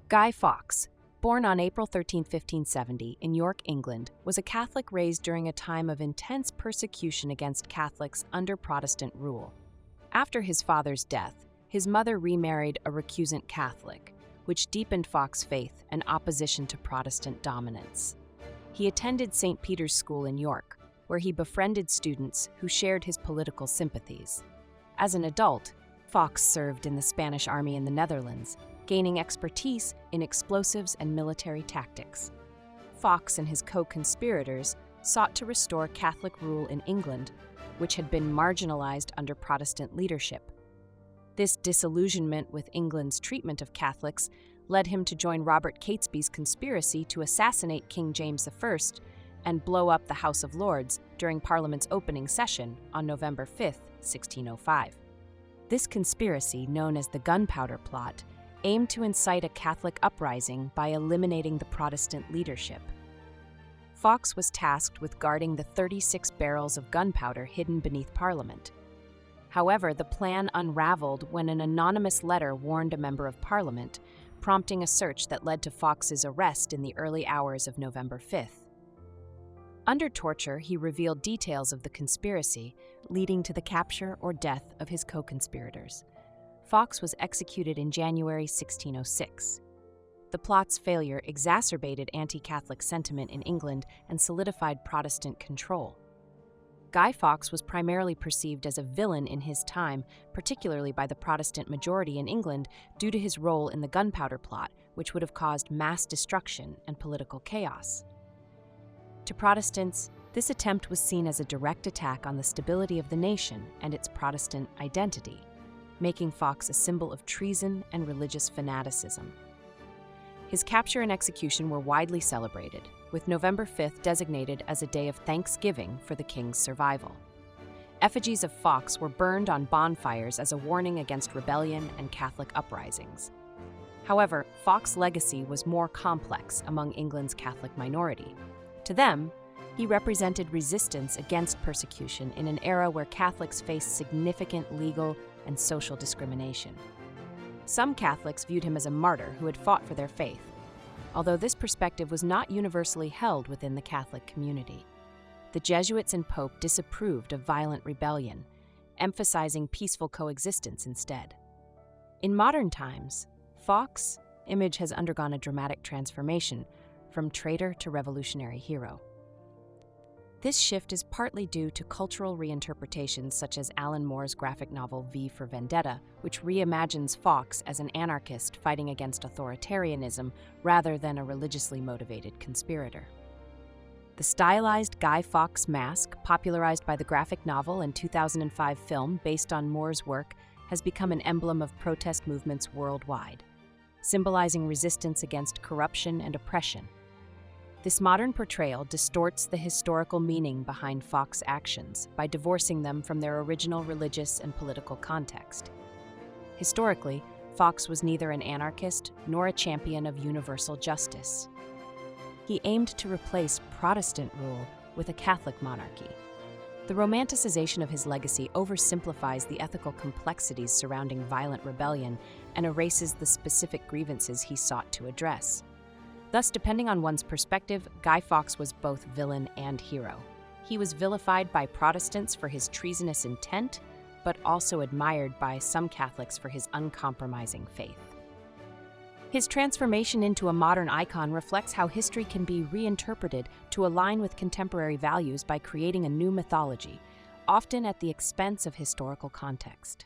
Guy Fawkes, born on April 13, 1570, in York, England, was a Catholic raised during a time of intense persecution against Catholics under Protestant rule. After his father's death, his mother remarried a recusant Catholic, which deepened Fawkes' faith and opposition to Protestant dominance. He attended St. Peter's School in York, where he befriended students who shared his political sympathies. As an adult, Fawkes served in the Spanish Army in the Netherlands, gaining expertise in explosives and military tactics. Fawkes and his co-conspirators sought to restore Catholic rule in England, which had been marginalized under Protestant leadership. This disillusionment with England's treatment of Catholics led him to join Robert Catesby's conspiracy to assassinate King James I and blow up the House of Lords during Parliament's opening session on November 5, 1605. This conspiracy, known as the Gunpowder Plot, aimed to incite a Catholic uprising by eliminating the Protestant leadership. Fawkes was tasked with guarding the 36 barrels of gunpowder hidden beneath Parliament. However, the plan unraveled when an anonymous letter warned a member of Parliament, prompting a search that led to Fawkes' arrest in the early hours of November 5th. Under torture, he revealed details of the conspiracy, leading to the capture or death of his co-conspirators. Fawkes was executed in January 1606. The plot's failure exacerbated anti-Catholic sentiment in England and solidified Protestant control. Guy Fawkes was primarily perceived as a villain in his time, particularly by the Protestant majority in England, due to his role in the Gunpowder Plot, which would have caused mass destruction and political chaos. To Protestants, this attempt was seen as a direct attack on the stability of the nation and its Protestant identity, making Fawkes a symbol of treason and religious fanaticism. His capture and execution were widely celebrated, with November 5th designated as a day of thanksgiving for the king's survival. Effigies of Fawkes were burned on bonfires as a warning against rebellion and Catholic uprisings. However, Fawkes' legacy was more complex among England's Catholic minority. To them, he represented resistance against persecution in an era where Catholics faced significant legal and social discrimination. Some Catholics viewed him as a martyr who had fought for their faith, although this perspective was not universally held within the Catholic community. The Jesuits and Pope disapproved of violent rebellion, emphasizing peaceful coexistence instead. In modern times, Fawkes' image has undergone a dramatic transformation from traitor to revolutionary hero. This shift is partly due to cultural reinterpretations such as Alan Moore's graphic novel V for Vendetta, which reimagines Fawkes as an anarchist fighting against authoritarianism rather than a religiously motivated conspirator. The stylized Guy Fawkes mask, popularized by the graphic novel and 2005 film based on Moore's work, has become an emblem of protest movements worldwide, symbolizing resistance against corruption and oppression. This modern portrayal distorts the historical meaning behind Fawkes' actions by divorcing them from their original religious and political context. Historically, Fawkes was neither an anarchist nor a champion of universal justice. He aimed to replace Protestant rule with a Catholic monarchy. The romanticization of his legacy oversimplifies the ethical complexities surrounding violent rebellion and erases the specific grievances he sought to address. Thus, depending on one's perspective, Guy Fawkes was both villain and hero. He was vilified by Protestants for his treasonous intent, but also admired by some Catholics for his uncompromising faith. His transformation into a modern icon reflects how history can be reinterpreted to align with contemporary values by creating a new mythology, often at the expense of historical context.